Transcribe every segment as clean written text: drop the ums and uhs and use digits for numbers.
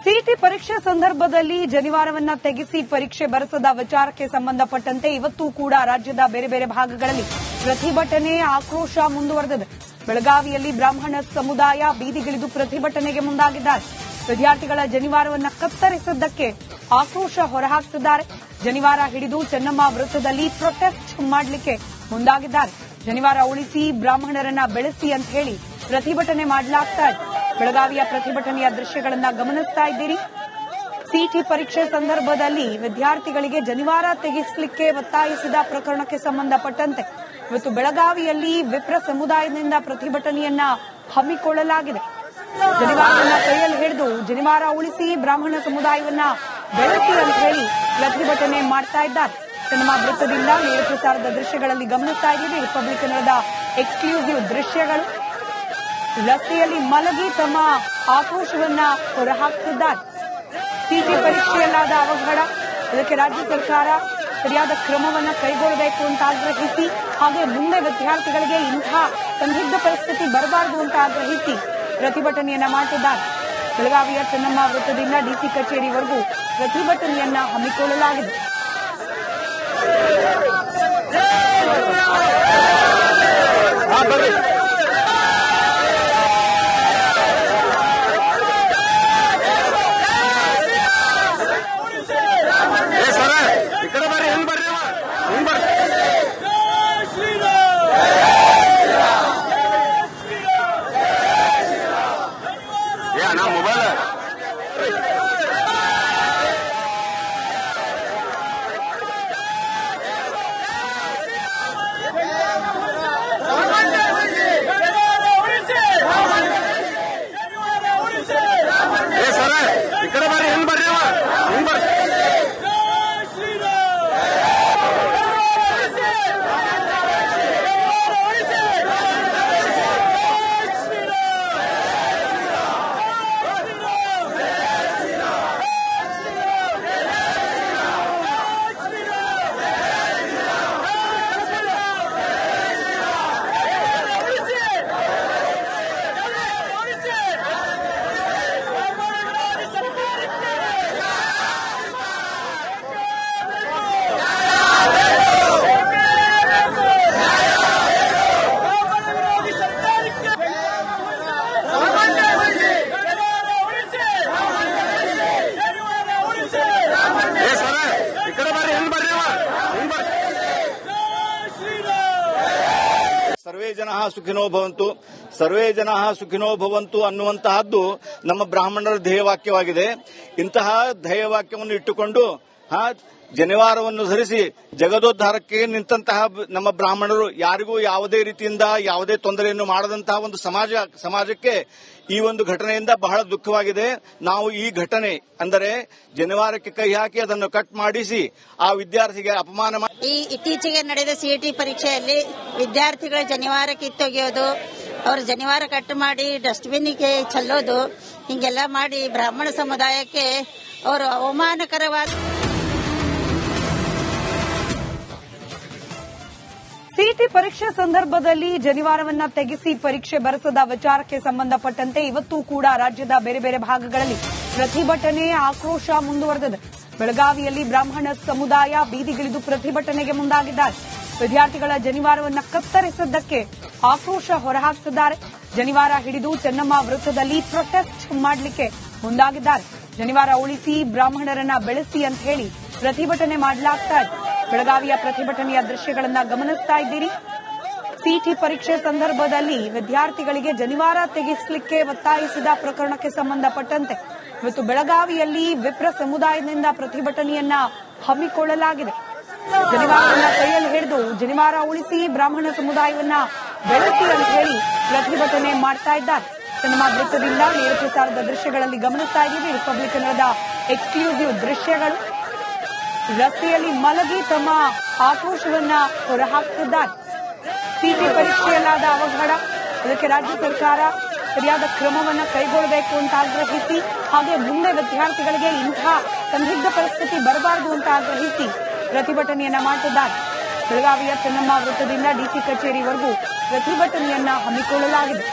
CET ಪರೀಕ್ಷೆ ಸಂದರ್ಭದಲ್ಲಿ ಜನಿವಾರವನ್ನ ತೆಗೆಸಿ ಪರೀಕ್ಷೆ ಬರೆಸದ ವಿಚಾರಕ್ಕೆ ಸಂಬಂಧಪಟ್ಟಂತೆ ಇವತ್ತೂ ಕೂಡ ರಾಜ್ಯದ ಬೇರೆ ಬೇರೆ ಭಾಗಗಳಲ್ಲಿ ಪ್ರತಿಭಟನೆ ಆಕ್ರೋಶ ಮುಂದುವರೆದಿದೆ. ಬೆಳಗಾವಿಯಲ್ಲಿ ಬ್ರಾಹ್ಮಣ ಸಮುದಾಯ ಬೀದಿಗಿಳಿದು ಪ್ರತಿಭಟನೆಗೆ ಮುಂದಾಗಿದ್ದಾರೆ. ವಿದ್ಯಾರ್ಥಿಗಳ ಜನಿವಾರವನ್ನ ಕತ್ತರಿಸಿದ್ದಕ್ಕೆ ಆಕ್ರೋಶ ಹೊರಹಾಕುತ್ತಿದ್ದಾರೆ. ಜನಿವಾರ ಹಿಡಿದು ಚೆನ್ನಮ್ಮ ವೃತ್ತದಲ್ಲಿ ಪ್ರೊಟೆಸ್ಟ್ ಮಾಡಲಿಕ್ಕೆ ಮುಂದಾಗಿದ್ದಾರೆ. ಜನಿವಾರ ಉಳಿಸಿ ಬ್ರಾಹ್ಮಣರನ್ನ ಬೆಳೆಸಿ ಅಂತ ಹೇಳಿ ಪ್ರತಿಭಟನೆ ಮಾಡಲಾಗ್ತಾ ಇದೆ. ಬೆಳಗಾವಿಯ ಪ್ರತಿಭಟನೆಯ ದೃಶ್ಯಗಳನ್ನ ಗಮನಿಸ್ತಾ ಇದ್ದೀರಿ. ಸಿಇಟಿ ಪರೀಕ್ಷೆ ಸಂದರ್ಭದಲ್ಲಿ ವಿದ್ಯಾರ್ಥಿಗಳಿಗೆ ಜನಿವಾರ ತೆಗೆಸಲಿಕ್ಕೆ ಒತ್ತಾಯಿಸಿದ ಪ್ರಕರಣಕ್ಕೆ ಸಂಬಂಧಪಟ್ಟಂತೆ ಇವತ್ತು ಬೆಳಗಾವಿಯಲ್ಲಿ ವಿಪ್ರ ಸಮುದಾಯದಿಂದ ಪ್ರತಿಭಟನೆಯನ್ನ ಹಮ್ಮಿಕೊಳ್ಳಲಾಗಿದೆ. ಜನಿವಾರವನ್ನ ಕೈಯಲ್ಲಿ ಹಿಡಿದು ಜನಿವಾರ ಉಳಿಸಿ ಬ್ರಾಹ್ಮಣ ಸಮುದಾಯವನ್ನ ಬೆಳೆಸಿ ಅಂತ ಹೇಳಿ ಪ್ರತಿಭಟನೆ ಮಾಡ್ತಾ ಇದ್ದಾರೆ. ಚೆನ್ನಮ್ಮ ವೃತ್ತದಿಂದ ನೇರ ಪ್ರಸಾರದ ದೃಶ್ಯಗಳಲ್ಲಿ ಗಮನಿಸ್ತಾ ಇದ್ದೀವಿ. ರಿಪಬ್ಲಿಕನದ ಎಕ್ಸ್ಕ್ಲೂಸಿವ್ ದೃಶ್ಯಗಳು. ರಸ್ತೆಯಲ್ಲಿ ಮಲಗಿ ತಮ್ಮ ಆಕ್ರೋಶವನ್ನ ಹೊರಹಾಕುತ್ತಿದ್ದಾರೆ. ಸಿಇಟಿ ಪರೀಕ್ಷೆಯಲ್ಲಾದ ಅವಘಡ, ಇದಕ್ಕೆ ರಾಜ್ಯ ಸರ್ಕಾರ ಸರಿಯಾದ ಕ್ರಮವನ್ನು ಕೈಗೊಳ್ಳಬೇಕು ಅಂತ ಆಗ್ರಹಿಸಿ, ಹಾಗೆ ಮುಂದೆ ವಿದ್ಯಾರ್ಥಿಗಳಿಗೆ ಇಂತಹ ಸಂದಿಗ್ಧ ಪರಿಸ್ಥಿತಿ ಬರಬಾರದು ಅಂತ ಆಗ್ರಹಿಸಿ ಪ್ರತಿಭಟನೆಯನ್ನ ಮಾಡುತ್ತಿದ್ದಾರೆ. ಬೆಳಗಾವಿಯ ಚೆನ್ನಮ್ಮ ವೃತ್ತದಿಂದ ಡಿಸಿ ಕಚೇರಿವರೆಗೂ ಪ್ರತಿಭಟನೆಯನ್ನ ಹಮ್ಮಿಕೊಳ್ಳಲಾಗಿದೆ. ಸರ್ವೇ ಜನಃ ಸುಖಿನೋ ಭವಂತು ಅನ್ನುವಂತಹದ್ದು ನಮ್ಮ ಬ್ರಾಹ್ಮಣರ ಧ್ಯೇಯವಾಕ್ಯವಾಗಿದೆ. ಇಂತಹ ಧ್ಯೇಯವಾಕ್ಯವನ್ನು ಇಟ್ಟುಕೊಂಡು ಜನಿವಾರವನ್ನು ಧರಿಸಿ ಜಗದೋದ್ಧಾರಕ್ಕೆ ನಿಂತಹ ನಮ್ಮ ಬ್ರಾಹ್ಮಣರು ಯಾರಿಗೂ ಯಾವುದೇ ರೀತಿಯಿಂದ ಯಾವುದೇ ತೊಂದರೆಯನ್ನು ಮಾಡದಂತಹ ಒಂದು ಸಮಾಜಕ್ಕೆ ಈ ಒಂದು ಘಟನೆಯಿಂದ ಬಹಳ ದುಃಖವಾಗಿದೆ. ನಾವು ಈ ಘಟನೆ ಅಂದರೆ ಜನಿವಾರಕ್ಕೆ ಕೈ ಹಾಕಿ ಅದನ್ನು ಕಟ್ ಮಾಡಿಸಿ ಆ ವಿದ್ಯಾರ್ಥಿಗೆ ಅಪಮಾನ ಮಾಡಿ ಈ ಇತ್ತೀಚೆಗೆ ನಡೆದ ಸಿಇಟಿ ಪರೀಕ್ಷೆಯಲ್ಲಿ ವಿದ್ಯಾರ್ಥಿಗಳ ಜನಿವಾರ ಕಿತ್ತೊಗೆಯೋದು, ಅವರ ಜನಿವಾರ ಕಟ್ ಮಾಡಿ ಡಸ್ಟ್ಬಿನ್ಗೆ ಚೆಲ್ಲೋದು, ಹಿಂಗೆಲ್ಲ ಮಾಡಿ ಬ್ರಾಹ್ಮಣ ಸಮುದಾಯಕ್ಕೆ ಅವರು ಅವಮಾನಕರವಾದ. ಸಿಇಟಿ ಪರೀಕ್ಷೆ ಸಂದರ್ಭದಲ್ಲಿ ಜನಿವಾರವನ್ನ ತೆಗೆಸಿ ಪರೀಕ್ಷೆ ಬರೆಸದ ವಿಚಾರಕ್ಕೆ ಸಂಬಂಧಪಟ್ಟಂತೆ ಇವತ್ತೂ ಕೂಡ ರಾಜ್ಯದ ಬೇರೆ ಬೇರೆ ಭಾಗಗಳಲ್ಲಿ ಪ್ರತಿಭಟನೆ ಆಕ್ರೋಶ ಮುಂದುವರೆದಿದೆ. ಬೆಳಗಾವಿಯಲ್ಲಿ ಬ್ರಾಹ್ಮಣ ಸಮುದಾಯ ಬೀದಿಗಿಳಿದು ಪ್ರತಿಭಟನೆಗೆ ಮುಂದಾಗಿದ್ದಾರೆ. ವಿದ್ಯಾರ್ಥಿಗಳ ಜನಿವಾರವನ್ನ ಕತ್ತರಿಸಿದ್ದಕ್ಕೆ ಆಕ್ರೋಶ ಹೊರಹಾಕುತ್ತಿದ್ದಾರೆ. ಜನಿವಾರ ಹಿಡಿದು ಚೆನ್ನಮ್ಮ ವೃತ್ತದಲ್ಲಿ ಪ್ರೊಟೆಸ್ಟ್ ಮಾಡಲಿಕ್ಕೆ ಮುಂದಾಗಿದ್ದಾರೆ. ಜನಿವಾರ ಉಳಿಸಿ ಬ್ರಾಹ್ಮಣರನ್ನ ಬೆಳೆಸಿ ಅಂತ ಹೇಳಿ ಪ್ರತಿಭಟನೆ ಮಾಡಲಾಗ್ತಾ ಇದೆ. ಬೆಳಗಾವಿಯ ಪ್ರತಿಭಟನೆಯ ದೃಶ್ಯಗಳನ್ನ ಗಮನಿಸ್ತಾ ಇದ್ದೀರಿ. ಸಿಇಟಿ ಪರೀಕ್ಷೆ ಸಂದರ್ಭದಲ್ಲಿ ವಿದ್ಯಾರ್ಥಿಗಳಿಗೆ ಜನಿವಾರ ತೆಗೆಸಲಿಕ್ಕೆ ಒತ್ತಾಯಿಸಿದ ಪ್ರಕರಣಕ್ಕೆ ಸಂಬಂಧಪಟ್ಟಂತೆ ಇವತ್ತು ಬೆಳಗಾವಿಯಲ್ಲಿ ವಿಪ್ರ ಸಮುದಾಯದಿಂದ ಪ್ರತಿಭಟನೆಯನ್ನ ಹಮ್ಮಿಕೊಳ್ಳಲಾಗಿದೆ. ಜನಿವಾರವನ್ನ ಕೈಯಲ್ಲಿ ಹಿಡಿದು ಜನಿವಾರ ಉಳಿಸಿ ಬ್ರಾಹ್ಮಣ ಸಮುದಾಯವನ್ನ ಬೆಳೆಸಿ ಅಂತ ಹೇಳಿ ಪ್ರತಿಭಟನೆ ಮಾಡ್ತಾ ಇದ್ದಾರೆ. ಚೆನ್ನಮ್ಮ ವೃತ್ತದಿಂದ ನೇರ ಪ್ರಸಾರದ ದೃಶ್ಯಗಳಲ್ಲಿ ಗಮನಿಸ್ತಾ ಇದ್ದೀವಿ. ರಿಪಬ್ಲಿಕನದ ಎಕ್ಸ್ಕ್ಲೂಸಿವ್ ದೃಶ್ಯಗಳು. ರಸ್ತೆಯಲ್ಲಿ ಮಲಗಿ ತಮ್ಮ ಆಕ್ರೋಶವನ್ನ ಹೊರಹಾಕುತ್ತಿದ್ದಾರೆ. ಸಿಇಟಿ ಪರೀಕ್ಷೆಯಲ್ಲಾದ ಅವಘಡ, ಇದಕ್ಕೆ ರಾಜ್ಯ ಸರ್ಕಾರ ಸರಿಯಾದ ಕ್ರಮವನ್ನು ಕೈಗೊಳ್ಳಬೇಕು ಅಂತ ಆಗ್ರಹಿಸಿ, ಹಾಗೆ ಮುಂದೆ ವಿದ್ಯಾರ್ಥಿಗಳಿಗೆ ಇಂತಹ ಸಂದಿಗ್ಧ ಪರಿಸ್ಥಿತಿ ಬರಬಾರದು ಅಂತ ಆಗ್ರಹಿಸಿ ಪ್ರತಿಭಟನೆಯನ್ನ ಮಾಡುತ್ತಿದ್ದಾರೆ. ಬೆಳಗಾವಿಯ ಚೆನ್ನಮ್ಮ ವೃತ್ತದಿಂದ ಡಿಸಿ ಕಚೇರಿವರೆಗೂ ಪ್ರತಿಭಟನೆಯನ್ನ ಹಮ್ಮಿಕೊಳ್ಳಲಾಗಿದೆ.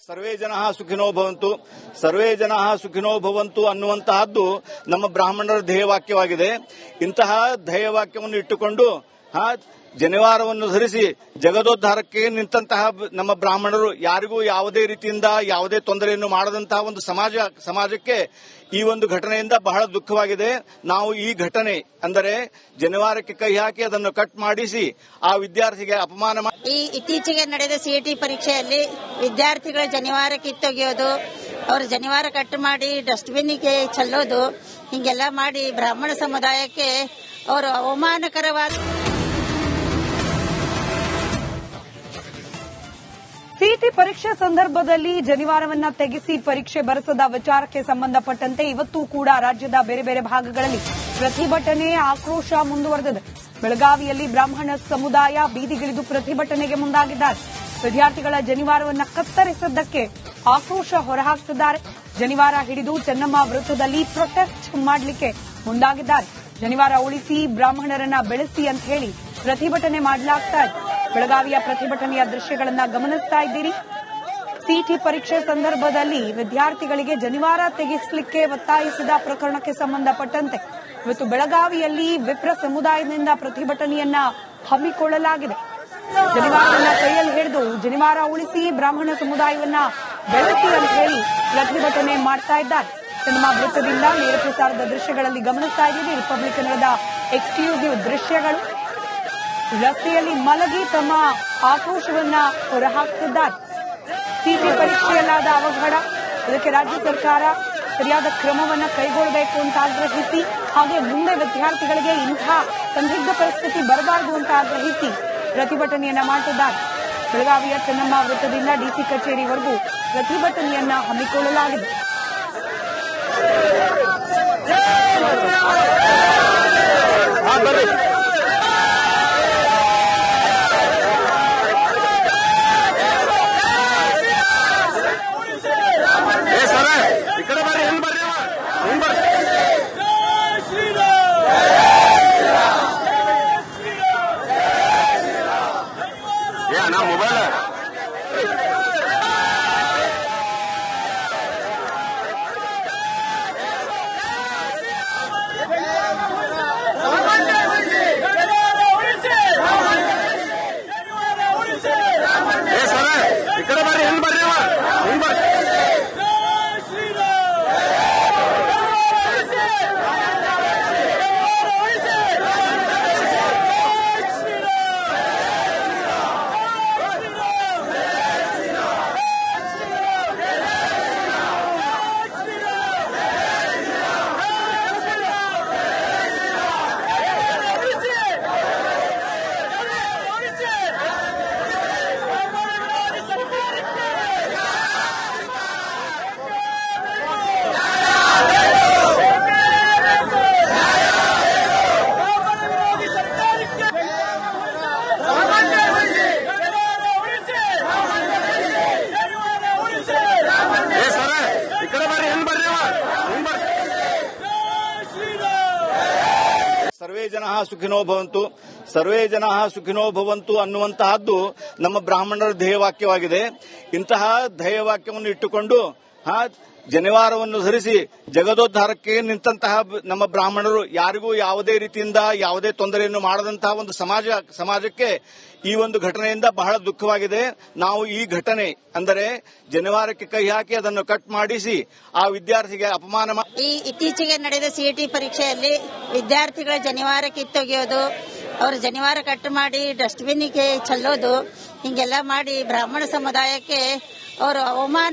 ಸರ್ವೇ ಜನಃ ಸುಖಿನೋ ಭವಂತು, ಸರ್ವೇ ಜನಃ ಸುಖಿನೋ ಭವಂತು ಅನ್ನುವಂತಹದ್ದು ನಮ್ಮ ಬ್ರಾಹ್ಮಣರ ಧ್ಯೇಯವಾಕ್ಯವಾಗಿದೆ. ಇಂತಹ ಧ್ಯೇಯವಾಕ್ಯವನ್ನು ಇಟ್ಟುಕೊಂಡು ಜನಿವಾರವನ್ನು ಧರಿಸಿ ಜಗದೋದ್ಧಾರಕ್ಕೆ ನಿಂತಹ ನಮ್ಮ ಬ್ರಾಹ್ಮಣರು ಯಾರಿಗೂ ಯಾವುದೇ ರೀತಿಯಿಂದ ಯಾವುದೇ ತೊಂದರೆಯನ್ನು ಮಾಡದಂತಹ ಒಂದು ಸಮಾಜಕ್ಕೆ ಈ ಒಂದು ಘಟನೆಯಿಂದ ಬಹಳ ದುಃಖವಾಗಿದೆ. ನಾವು ಈ ಘಟನೆ ಅಂದರೆ ಜನಿವಾರಕ್ಕೆ ಕೈ ಹಾಕಿ ಅದನ್ನು ಕಟ್ ಮಾಡಿಸಿ ಆ ವಿದ್ಯಾರ್ಥಿಗೆ ಅಪಮಾನ ಈ ಇತ್ತೀಚೆಗೆ ನಡೆದ ಸಿಇಟಿ ಪರೀಕ್ಷೆಯಲ್ಲಿ ವಿದ್ಯಾರ್ಥಿಗಳ ಜನಿವಾರ ಕಿತ್ತೊಗೆಯೋದು, ಅವರ ಜನಿವಾರ ಕಟ್ ಮಾಡಿ ಡಸ್ಟ್ಬಿನ್ನಿಗೆ ಚೆಲ್ಲೋದು, ಹಿಂಗೆಲ್ಲ ಮಾಡಿ ಬ್ರಾಹ್ಮಣ ಸಮುದಾಯಕ್ಕೆ ಅವರು ಅವಮಾನಕರವಾದ ಸಿಇಟಿ ಪರೀಕ್ಷೆ ಸಂದರ್ಭದಲ್ಲಿ ಜನಿವಾರವನ್ನ ತೆಗೆಸಿ ಪರೀಕ್ಷೆ ಬರೆಸದ ವಿಚಾರಕ್ಕೆ ಸಂಬಂಧಪಟ್ಟಂತೆ ಇವತ್ತೂ ಕೂಡ ರಾಜ್ಯದ ಬೇರೆ ಬೇರೆ ಭಾಗಗಳಲ್ಲಿ ಪ್ರತಿಭಟನೆ ಆಕ್ರೋಶ ಮುಂದುವರೆದಿದೆ. ಬೆಳಗಾವಿಯಲ್ಲಿ ಬ್ರಾಹ್ಮಣ ಸಮುದಾಯ ಬೀದಿಗಿಳಿದು ಪ್ರತಿಭಟನೆಗೆ ಮುಂದಾಗಿದ್ದಾರೆ. ವಿದ್ಯಾರ್ಥಿಗಳ ಜನಿವಾರವನ್ನ ಕತ್ತರಿಸಿದ್ದಕ್ಕೆ ಆಕ್ರೋಶ ಹೊರಹಾಕ್ತಿದ್ದಾರೆ. ಜನಿವಾರ ಹಿಡಿದು ಚೆನ್ನಮ್ಮ ವೃತ್ತದಲ್ಲಿ ಪ್ರೊಟೆಸ್ಟ್ ಮಾಡಲಿಕ್ಕೆ ಮುಂದಾಗಿದ್ದಾರೆ. ಜನಿವಾರ ಉಳಿಸಿ ಬ್ರಾಹ್ಮಣರನ್ನ ಬೆಳೆಸಿ ಅಂತ ಹೇಳಿ ಪ್ರತಿಭಟನೆ ಮಾಡಲಾಗ್ತಾ ಇದೆ. ಬೆಳಗಾವಿಯ ಪ್ರತಿಭಟನೆಯ ದೃಶ್ಯಗಳನ್ನ ಗಮನಿಸ್ತಾ ಇದ್ದೀರಿ. ಸಿಇಟಿ ಪರೀಕ್ಷೆ ಸಂದರ್ಭದಲ್ಲಿ ವಿದ್ಯಾರ್ಥಿಗಳಿಗೆ ಜನಿವಾರ ತೆಗೆಸಲಿಕ್ಕೆ ಒತ್ತಾಯಿಸಿದ ಪ್ರಕರಣಕ್ಕೆ ಸಂಬಂಧಪಟ್ಟಂತೆ ಇವತ್ತು ಬೆಳಗಾವಿಯಲ್ಲಿ ವಿಪ್ರ ಸಮುದಾಯದಿಂದ ಪ್ರತಿಭಟನೆಯನ್ನ ಹಮ್ಮಿಕೊಳ್ಳಲಾಗಿದೆ. ಜನಿವಾರವನ್ನ ಕೈಯಲ್ಲಿ ಹಿಡಿದು ಜನಿವಾರ ಉಳಿಸಿ ಬ್ರಾಹ್ಮಣ ಸಮುದಾಯವನ್ನ ಬೆಳೆಸಿ ಅಂತ ಹೇಳಿ ಪ್ರತಿಭಟನೆ ಮಾಡ್ತಾ ಇದ್ದಾರೆ. ಸಿನಿಮಾ ವೃತ್ತದಿಂದ ನೇರ ಪ್ರಸಾರದ ದೃಶ್ಯಗಳಲ್ಲಿ ಗಮನಿಸ್ತಾ ಇದ್ದೀವಿ. ರಿಪಬ್ಲಿಕ್ ಕನ್ನಡದ ಎಕ್ಸ್ಕ್ಲೂಸಿವ್ ದೃಶ್ಯಗಳು. ರಸ್ತೆಯಲ್ಲಿ ಮಲಗಿ ತಮ್ಮ ಆಕ್ರೋಶವನ್ನ ಹೊರಹಾಕುತ್ತಿದ್ದಾರೆ. ಸಿಇಟಿ ಪರೀಕ್ಷೆಯಲ್ಲಾದ ಅವಘಡ, ಇದಕ್ಕೆ ರಾಜ್ಯ ಸರ್ಕಾರ ಸರಿಯಾದ ಕ್ರಮವನ್ನು ಕೈಗೊಳ್ಳಬೇಕು ಅಂತ ಆಗ್ರಹಿಸಿ, ಹಾಗೆ ಮುಂದೆ ವಿದ್ಯಾರ್ಥಿಗಳಿಗೆ ಇಂತಹ ಸಂದಿಗ್ಧ ಪರಿಸ್ಥಿತಿ ಬರಬಾರದು ಅಂತ ಆಗ್ರಹಿಸಿ ಪ್ರತಿಭಟನೆಯನ್ನ ಮಾಡುತ್ತಿದ್ದಾರೆ. ಬೆಳಗಾವಿಯ ಚೆನ್ನಮ್ಮ ವೃತ್ತದಿಂದ ಡಿಸಿ ಕಚೇರಿವರೆಗೂ ಪ್ರತಿಭಟನೆಯನ್ನ ಹಮ್ಮಿಕೊಳ್ಳಲಾಗಿದೆ. ಸರ್ವೇ ಜನಃ ಸುಖಿನೋ ಭವಂತು, ಸರ್ವೇ ಜನಃ ಸುಖಿನೋ ಭವಂತು ಅನ್ನುವಂತಹದ್ದು ನಮ್ಮ ಬ್ರಾಹ್ಮಣರ ಧ್ಯೇಯವಾಕ್ಯವಾಗಿದೆ. ಇಂತಹ ಧ್ಯೇಯವಾಕ್ಯವನ್ನು ಇಟ್ಟುಕೊಂಡು ಜನಿವಾರವನ್ನು ಧರಿಸಿ ಜಗದೋದ್ಧಾರಕ್ಕೆ ನಿಂತಹ ನಮ್ಮ ಬ್ರಾಹ್ಮಣರು ಯಾರಿಗೂ ಯಾವುದೇ ರೀತಿಯಿಂದ ಯಾವುದೇ ತೊಂದರೆಯನ್ನು ಮಾಡದಂತಹ ಒಂದು ಸಮಾಜಕ್ಕೆ ಈ ಒಂದು ಘಟನೆಯಿಂದ ಬಹಳ ದುಃಖವಾಗಿದೆ. ನಾವು ಈ ಘಟನೆ ಅಂದರೆ ಜನಿವಾರಕ್ಕೆ ಕೈ ಹಾಕಿ ಅದನ್ನು ಕಟ್ ಮಾಡಿಸಿ ಆ ವಿದ್ಯಾರ್ಥಿಗೆ ಅಪಮಾನ ಈ ಇತ್ತೀಚೆಗೆ ನಡೆದ ಸಿಇಟಿ ಪರೀಕ್ಷೆಯಲ್ಲಿ ವಿದ್ಯಾರ್ಥಿಗಳ ಜನಿವಾರ ಕಿತ್ತೊಗೆಯೋದು, ಅವ್ರ ಜನಿವಾರ ಕಟ್ ಮಾಡಿ ಡಸ್ಟ್ಬಿನ್ನಿಗೆ ಚೆಲ್ಲೋದು, ಹಿಂಗೆಲ್ಲ ಮಾಡಿ ಬ್ರಾಹ್ಮಣ ಸಮುದಾಯಕ್ಕೆ ಅವರು ಅವಮಾನ